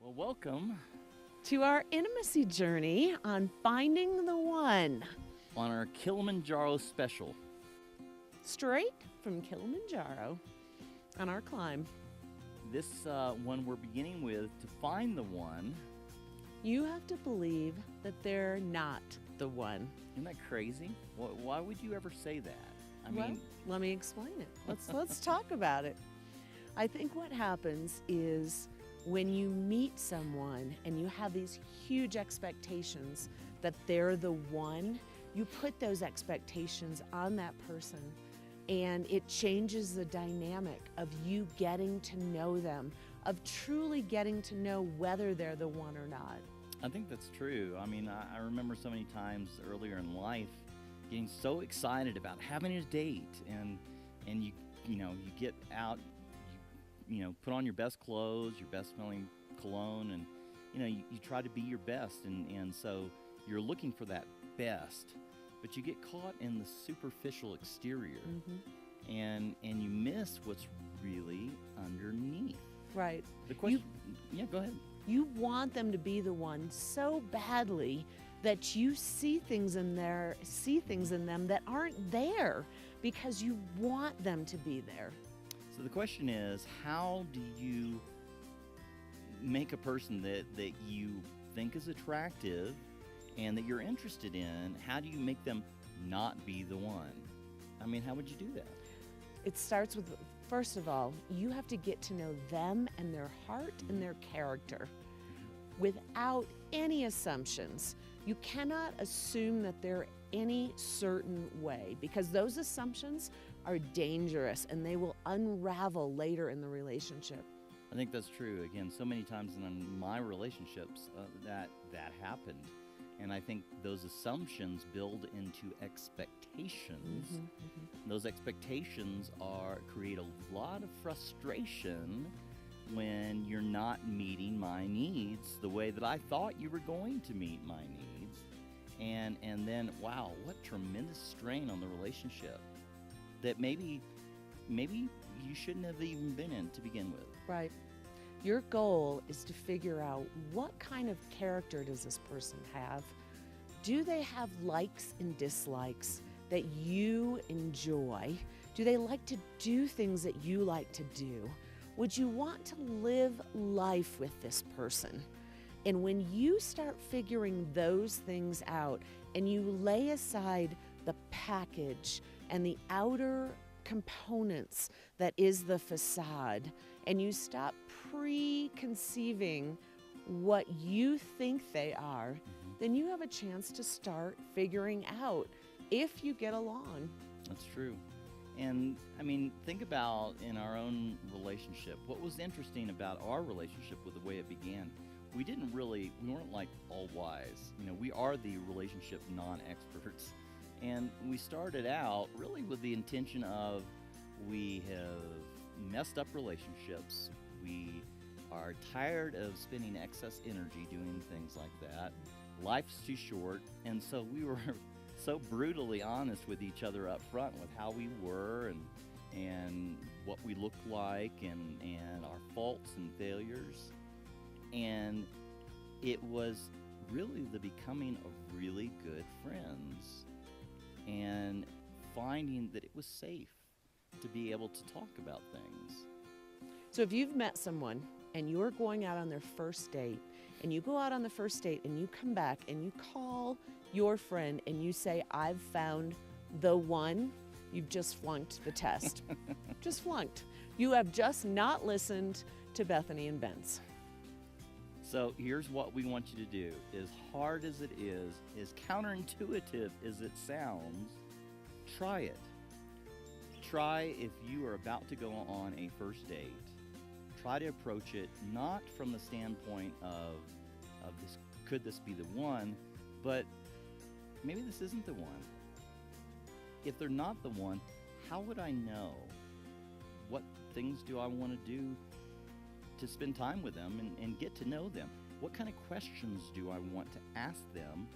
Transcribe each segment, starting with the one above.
Well, welcome to our intimacy journey on finding the one, on our Kilimanjaro special. straight from Kilimanjaro on our climb. This one we're beginning with to find the one. You have to believe that they're not the one. Isn't that crazy? Why would you ever say that? Let me explain it. Let's talk about it. I think what happens is when you meet someone and you have these huge expectations that they're the one, you put those expectations on that person, and it changes the dynamic of you getting to know them, of truly getting to know whether they're the one or not. I think that's true. I remember so many times earlier in life getting so excited about having a date, and you get out, you put on your best clothes, your best smelling cologne, and you try to be your best, and so you're looking for that best, but you get caught in the superficial exterior, and you miss what's really underneath. Right. The question, go ahead. You want them to be the one so badly that you see things in them that aren't there because you want them to be there. So the question is, how do you make a person that you think is attractive and that you're interested in, how do you make them not be the one? How would you do that? It starts with, first of all, you have to get to know them and their heart and their character without any assumptions. You cannot assume that they're any certain way, because those assumptions are dangerous and they will unravel later in the relationship. I think that's true. Again, so many times in my relationships that happened. And I think those assumptions build into expectations. Those expectations create a lot of frustration when you're not meeting my needs the way that I thought you were going to meet my needs. And then, wow, what tremendous strain on the relationship that maybe you shouldn't have even been in to begin with. Right. Your goal is to figure out, what kind of character does this person have? Do they have likes and dislikes that you enjoy? Do they like to do things that you like to do? Would you want to live life with this person? And when you start figuring those things out and you lay aside the package and the outer components that is the facade, and you stop preconceiving what you think they are, then you have a chance to start figuring out if you get along. That's true. And think about in our own relationship, what was interesting about our relationship with the way it began. We weren't like all wise. We are the relationship non-experts. And we started out really with the intention of, we have messed up relationships. We are tired of spending excess energy doing things like that. Life's too short. And so we were so brutally honest with each other up front with how we were and what we looked like and our faults and failures. And it was really the becoming of really good friends and finding that it was safe to be able to talk about things. So if you've met someone and you're going out on their first date, and you go out on the first date and you come back and you call your friend and you say, "I've found the one," you've just flunked the test. Just flunked. You have just not listened to Bethany and Ben's. So here's what we want you to do. As hard as it is, as counterintuitive as it sounds, try it. Try, if you are about to go on a first date, try to approach it not from the standpoint of this, could this be the one, but maybe this isn't the one. If they're not the one, how would I know? What things do I want to do to spend time with them and get to know them? What kind of questions do I want to ask them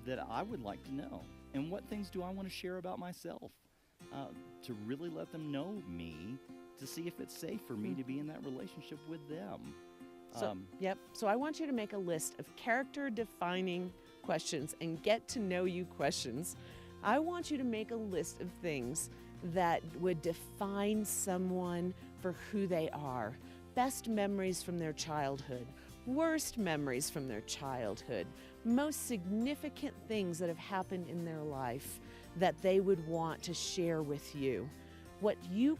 that I would like to know? And what things do I want to share about myself to really let them know me, to see if it's safe for me to be in that relationship with them? Yep. So I want you to make a list of character-defining questions and get-to-know-you questions. I want you to make a list of things that would define someone for who they are. Best memories from their childhood, worst memories from their childhood, most significant things that have happened in their life that they would want to share with you. What they've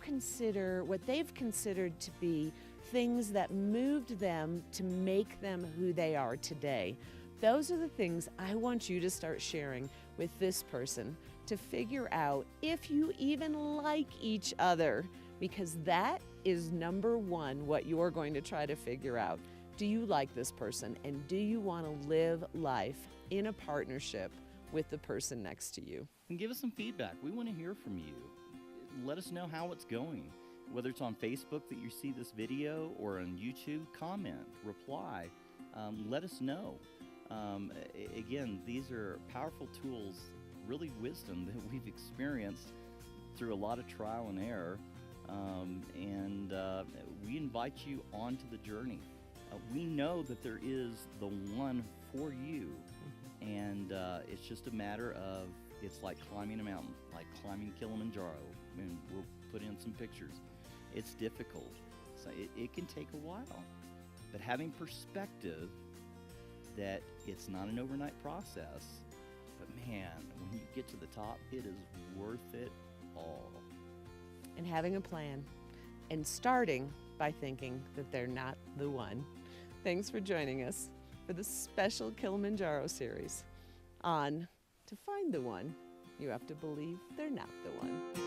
considered to be things that moved them to make them who they are today. Those are the things I want you to start sharing with this person to figure out if you even like each other, because that is number one, what you're going to try to figure out. Do you like this person, and do you want to live life in a partnership with the person next to you? And give us some feedback. We want to hear from you. Let us know how it's going. Whether it's on Facebook that you see this video or on YouTube, comment, reply, let us know. Again, these are powerful tools, really wisdom that we've experienced through a lot of trial and error, and we invite you onto the journey. We know that there is the one for you, and it's just a matter of, it's like climbing a mountain, like climbing Kilimanjaro, and we'll put in some pictures. It's difficult, so it can take a while, but having perspective that it's not an overnight process, but man, when you get to the top, it is worth it all. And having a plan, and starting by thinking that they're not the one. Thanks for joining us for the special Kilimanjaro series on To Find the One, you have to believe they're not the one.